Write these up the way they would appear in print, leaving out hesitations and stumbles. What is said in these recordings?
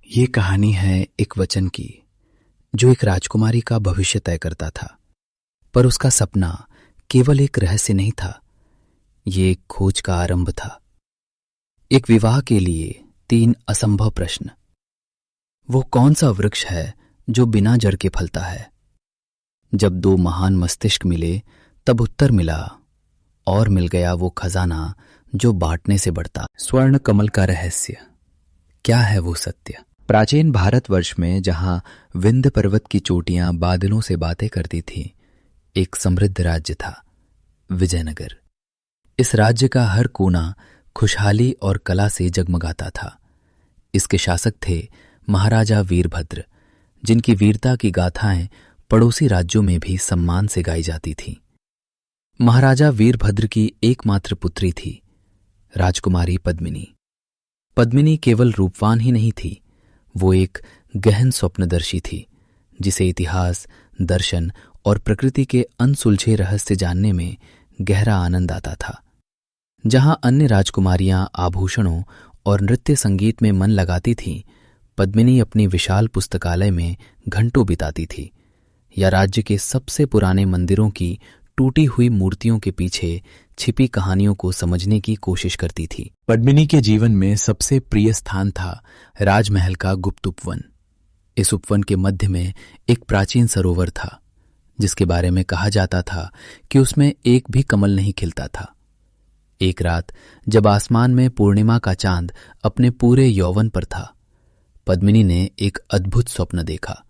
ये कहानी है एक वचन की जो एक राजकुमारी का भविष्य तय करता था। पर उसका सपना केवल एक रहस्य नहीं था, ये एक खोज का आरंभ था। एक विवाह के लिए 3 असंभव प्रश्न। वो कौन सा वृक्ष है जो बिना जड़ के फलता है? जब 2 महान मस्तिष्क मिले तब उत्तर मिला, और मिल गया वो खजाना जो बांटने से बढ़ता। स्वर्ण कमल का रहस्य, क्या है वो सत्य? प्राचीन भारतवर्ष में जहां विंध्य पर्वत की चोटियां बादलों से बातें करती थीं, एक समृद्ध राज्य था, विजयनगर। इस राज्य का हर कोना खुशहाली और कला से जगमगाता था। इसके शासक थे महाराजा वीरभद्र, जिनकी वीरता की गाथाएं पड़ोसी राज्यों में भी सम्मान से गाई जाती थीं। महाराजा वीरभद्र की एकमात्र पुत्री थी राजकुमारी पद्मिनी। पद्मिनी केवल रूपवान ही नहीं थी, वो एक गहन स्वप्नदर्शी थी, जिसे इतिहास, दर्शन और प्रकृति के अनसुलझे रहस्य जानने में गहरा आनंद आता था। जहां अन्य राजकुमारियां आभूषणों और नृत्य संगीत में मन लगाती थीं, पद्मिनी अपनी विशाल पुस्तकालय में घंटों बिताती थी, या राज्य के सबसे पुराने मंदिरों की टूटी हुई मूर्तियों के पीछे छिपी कहानियों को समझने की कोशिश करती थी। पद्मिनी के जीवन में सबसे प्रिय स्थान था राजमहल का गुप्त उपवन। इस उपवन के मध्य में एक प्राचीन सरोवर था, जिसके बारे में कहा जाता था कि उसमें एक भी कमल नहीं खिलता था। एक रात जब आसमान में पूर्णिमा का चांद अपने पूरे यौवन पर था, पद्मिनी ने एक अद्भुत स्वप्न देखा।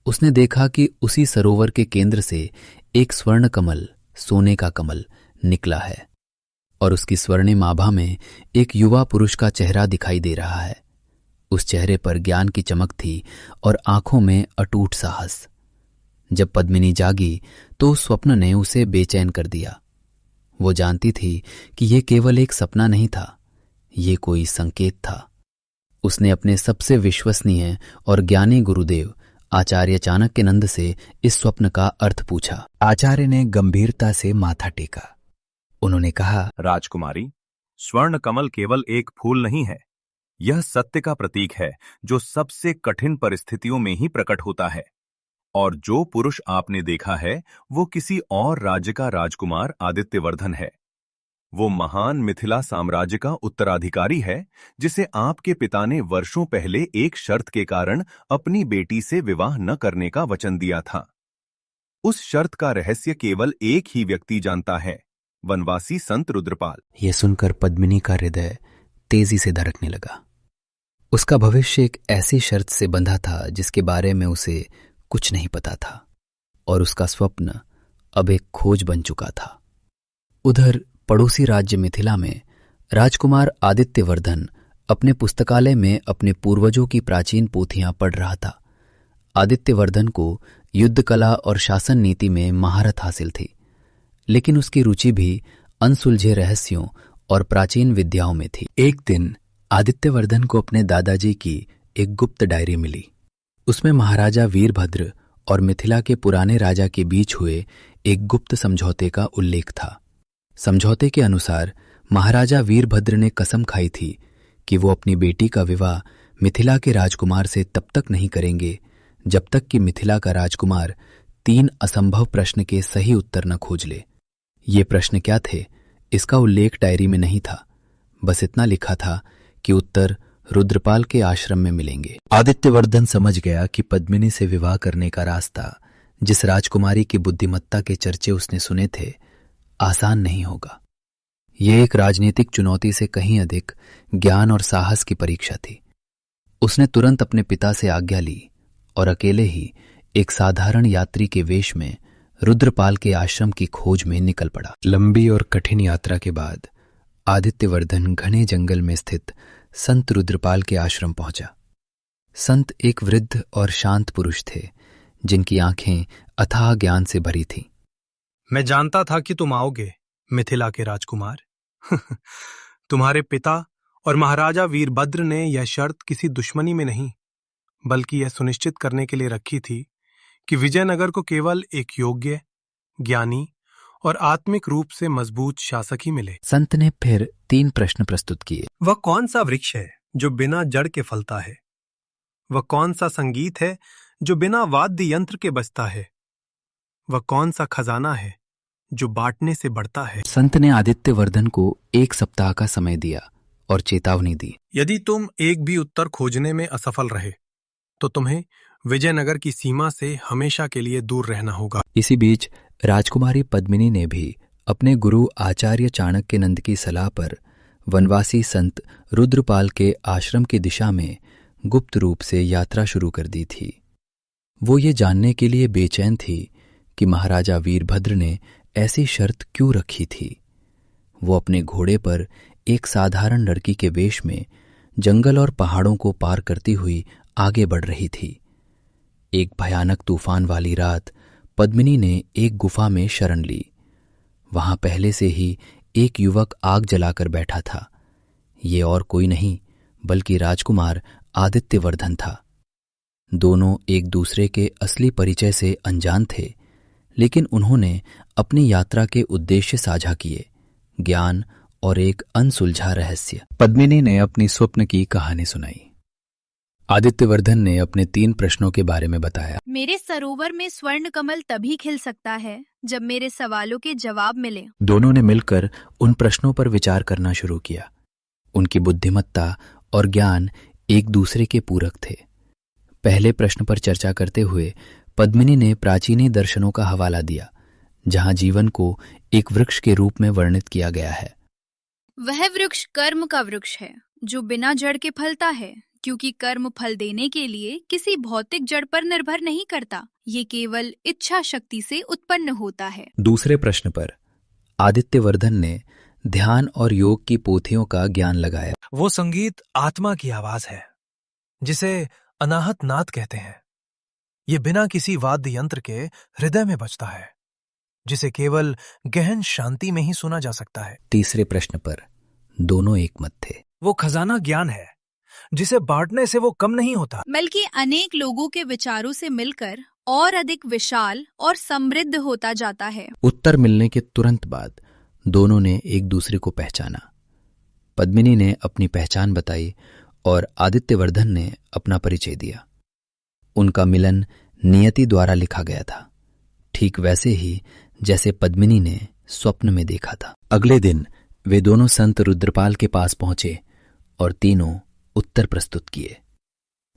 उसने देखा कि उसी सरोवर के केंद्र से एक स्वर्ण कमल, सोने का कमल, निकला है, और उसकी स्वर्णिम आभा में एक युवा पुरुष का चेहरा दिखाई दे रहा है। उस चेहरे पर ज्ञान की चमक थी और आंखों में अटूट साहस। जब पद्मिनी जागी तो उस स्वप्न ने उसे बेचैन कर दिया। वो जानती थी कि ये केवल एक सपना नहीं था, ये कोई संकेत था। उसने अपने सबसे विश्वसनीय और ज्ञानी गुरुदेव आचार्य चाणक्यनंद से इस स्वप्न का अर्थ पूछा। आचार्य ने गंभीरता से माथा टेका। उन्होंने कहा, राजकुमारी, स्वर्ण कमल केवल एक फूल नहीं है, यह सत्य का प्रतीक है जो सबसे कठिन परिस्थितियों में ही प्रकट होता है। और जो पुरुष आपने देखा है वो किसी और राज्य का राजकुमार आदित्यवर्धन है। वो महान मिथिला साम्राज्य का उत्तराधिकारी है, जिसे आपके पिता ने वर्षों पहले एक शर्त के कारण अपनी बेटी से विवाह न करने का वचन दिया था। उस शर्त का रहस्य केवल एक ही व्यक्ति जानता है, वनवासी संत रुद्रपाल। यह सुनकर पद्मिनी का हृदय तेजी से धड़कने लगा। उसका भविष्य एक ऐसी शर्त से बंधा था जिसके बारे में उसे कुछ नहीं पता था, और उसका स्वप्न अब एक खोज बन चुका था। उधर पड़ोसी राज्य मिथिला में राजकुमार आदित्यवर्धन अपने पुस्तकालय में अपने पूर्वजों की प्राचीन पोथियां पढ़ रहा था। आदित्यवर्धन को युद्ध कला और शासन नीति में महारत हासिल थी, लेकिन उसकी रुचि भी अनसुलझे रहस्यों और प्राचीन विद्याओं में थी। एक दिन आदित्यवर्धन को अपने दादाजी की एक गुप्त डायरी मिली। उसमें महाराजा वीरभद्र और मिथिला के पुराने राजा के बीच हुए एक गुप्त समझौते का उल्लेख था। समझौते के अनुसार महाराजा वीरभद्र ने कसम खाई थी कि वो अपनी बेटी का विवाह मिथिला के राजकुमार से तब तक नहीं करेंगे जब तक कि मिथिला का राजकुमार 3 असंभव प्रश्न के सही उत्तर न खोज ले। ये प्रश्न क्या थे, इसका उल्लेख डायरी में नहीं था। बस इतना लिखा था कि उत्तर रुद्रपाल के आश्रम में मिलेंगे। आदित्यवर्धन समझ गया कि पद्मिनी से विवाह करने का रास्ता, जिस राजकुमारी की बुद्धिमत्ता के चर्चे उसने सुने थे, आसान नहीं होगा। यह एक राजनीतिक चुनौती से कहीं अधिक ज्ञान और साहस की परीक्षा थी। उसने तुरंत अपने पिता से आज्ञा ली और अकेले ही एक साधारण यात्री के वेश में रुद्रपाल के आश्रम की खोज में निकल पड़ा। लंबी और कठिन यात्रा के बाद आदित्यवर्धन घने जंगल में स्थित संत रुद्रपाल के आश्रम पहुंचा। संत एक वृद्ध और शांत पुरुष थे, जिनकी आंखें अथाह ज्ञान से भरी थीं। मैं जानता था कि तुम आओगे, मिथिला के राजकुमार। तुम्हारे पिता और महाराजा वीरभद्र ने यह शर्त किसी दुश्मनी में नहीं, बल्कि यह सुनिश्चित करने के लिए रखी थी कि विजयनगर को केवल एक योग्य, ज्ञानी और आत्मिक रूप से मजबूत शासक ही मिले। संत ने फिर 3 प्रश्न प्रस्तुत किए। वह कौन सा वृक्ष है जो बिना जड़ के फलता है? वह कौन सा संगीत है जो बिना वाद्य यंत्र के बजता है? वह कौन सा खजाना है जो बांटने से बढ़ता है? संत ने आदित्यवर्धन को 1 सप्ताह का समय दिया और चेतावनी दी। यदि तुम एक भी उत्तर खोजने में असफल रहे तो तुम्हें विजयनगर की सीमा से हमेशा के लिए दूर रहना होगा। इसी बीच राजकुमारी पद्मिनी ने भी अपने गुरु आचार्य चाणक्यनंद की सलाह पर वनवासी संत रुद्रपाल के आश्रम की दिशा में गुप्त रूप से यात्रा शुरू कर दी थी। वो ये जानने के लिए बेचैन थी कि महाराजा वीरभद्र ने ऐसी शर्त क्यों रखी थी। वो अपने घोड़े पर एक साधारण लड़की के वेश में जंगल और पहाड़ों को पार करती हुई आगे बढ़ रही थी। एक भयानक तूफान वाली रात पद्मिनी ने एक गुफा में शरण ली। वहां पहले से ही एक युवक आग जलाकर बैठा था। ये और कोई नहीं बल्कि राजकुमार आदित्यवर्धन था। दोनों एक दूसरे के असली परिचय से अनजान थे, लेकिन उन्होंने अपनी यात्रा के उद्देश्य साझा किए, ज्ञान और एक अनसुलझा रहस्य। पद्मिनी ने अपनी स्वप्न की कहानी सुनाई। आदित्यवर्धन ने अपने 3 प्रश्नों के बारे में बताया। मेरे सरोवर में स्वर्ण कमल तभी खिल सकता है जब मेरे सवालों के जवाब मिले। दोनों ने मिलकर उन प्रश्नों पर विचार करना शुरू किया। उनकी बुद्धिमत्ता और ज्ञान एक दूसरे के पूरक थे। पहले प्रश्न पर चर्चा करते हुए पद्मिनी ने प्राचीनी दर्शनों का हवाला दिया, जहां जीवन को एक वृक्ष के रूप में वर्णित किया गया है। वह वृक्ष कर्म का वृक्ष है जो बिना जड़ के फलता है, क्योंकि कर्म फल देने के लिए किसी भौतिक जड़ पर निर्भर नहीं करता। ये केवल इच्छा शक्ति से उत्पन्न होता है। दूसरे प्रश्न पर आदित्यवर्धन ने ध्यान और योग की पोथियों का ज्ञान लगाया। वो संगीत आत्मा की आवाज है जिसे अनाहत नाद कहते हैं। ये बिना किसी वाद्य यंत्र के हृदय में बजता है, जिसे केवल गहन शांति में ही सुना जा सकता है। तीसरे प्रश्न पर दोनों एक मत थे। वो खजाना ज्ञान है जिसे बांटने से वो कम नहीं होता, बल्कि अनेक लोगों के विचारों से मिलकर और अधिक विशाल और समृद्ध होता जाता है। उत्तर मिलने के तुरंत बाद दोनों ने एक दूसरे को पहचाना। पद्मिनी ने अपनी पहचान बताई और आदित्यवर्धन ने अपना परिचय दिया। उनका मिलन नियति द्वारा लिखा गया था, ठीक वैसे ही जैसे पद्मिनी ने स्वप्न में देखा था। अगले दिन वे दोनों संत रुद्रपाल के पास पहुंचे और तीनों उत्तर प्रस्तुत किए।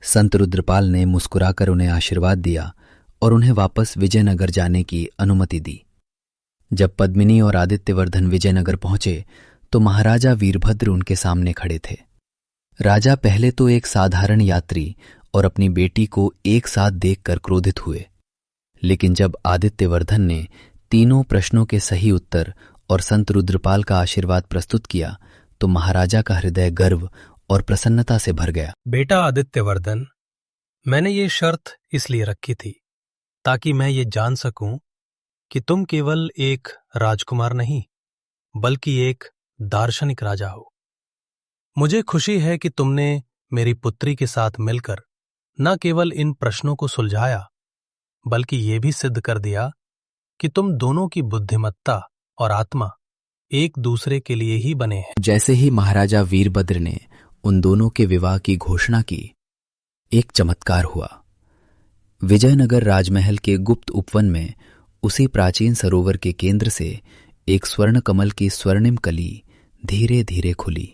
संत रुद्रपाल ने मुस्कुराकर उन्हें आशीर्वाद दिया और उन्हें वापस विजयनगर जाने की अनुमति दी। जब पद्मिनी और आदित्यवर्धन विजयनगर पहुंचे तो महाराजा वीरभद्र उनके सामने खड़े थे। राजा पहले तो एक साधारण यात्री और अपनी बेटी को एक साथ देखकर क्रोधित हुए, लेकिन जब आदित्यवर्धन ने तीनों प्रश्नों के सही उत्तर और संत रुद्रपाल का आशीर्वाद प्रस्तुत किया तो महाराजा का हृदय गर्व और प्रसन्नता से भर गया। बेटा आदित्यवर्धन, मैंने ये शर्त इसलिए रखी थी ताकि मैं ये जान सकूं कि तुम केवल एक राजकुमार नहीं बल्कि एक दार्शनिक राजा हो। मुझे खुशी है कि तुमने मेरी पुत्री के साथ मिलकर न केवल इन प्रश्नों को सुलझाया बल्कि ये भी सिद्ध कर दिया कि तुम दोनों की बुद्धिमत्ता और आत्मा एक दूसरे के लिए ही बने हैं। जैसे ही महाराजा वीरभद्र ने उन दोनों के विवाह की घोषणा की, एक चमत्कार हुआ। विजयनगर राजमहल के गुप्त उपवन में उसी प्राचीन सरोवर के केंद्र से एक स्वर्ण कमल की स्वर्णिम कली धीरे धीरे खुली।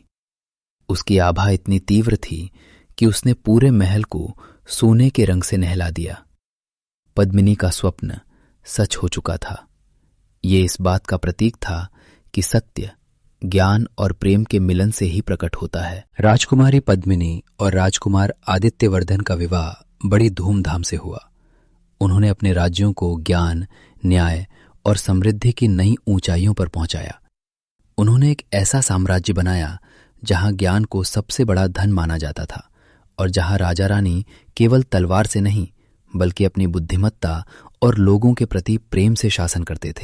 उसकी आभा इतनी तीव्र थी कि उसने पूरे महल को सोने के रंग से नहला दिया। पद्मिनी का स्वप्न सच हो चुका था। ये इस बात का प्रतीक था कि सत्य, ज्ञान और प्रेम के मिलन से ही प्रकट होता है। राजकुमारी पद्मिनी और राजकुमार आदित्यवर्धन का विवाह बड़ी धूमधाम से हुआ। उन्होंने अपने राज्यों को ज्ञान, न्याय और समृद्धि की नई ऊंचाइयों पर पहुंचाया। उन्होंने एक ऐसा साम्राज्य बनाया जहां ज्ञान को सबसे बड़ा धन माना जाता था और जहां राजा रानी केवल तलवार से नहीं बल्कि अपनी बुद्धिमत्ता और लोगों के प्रति प्रेम से शासन करते थे।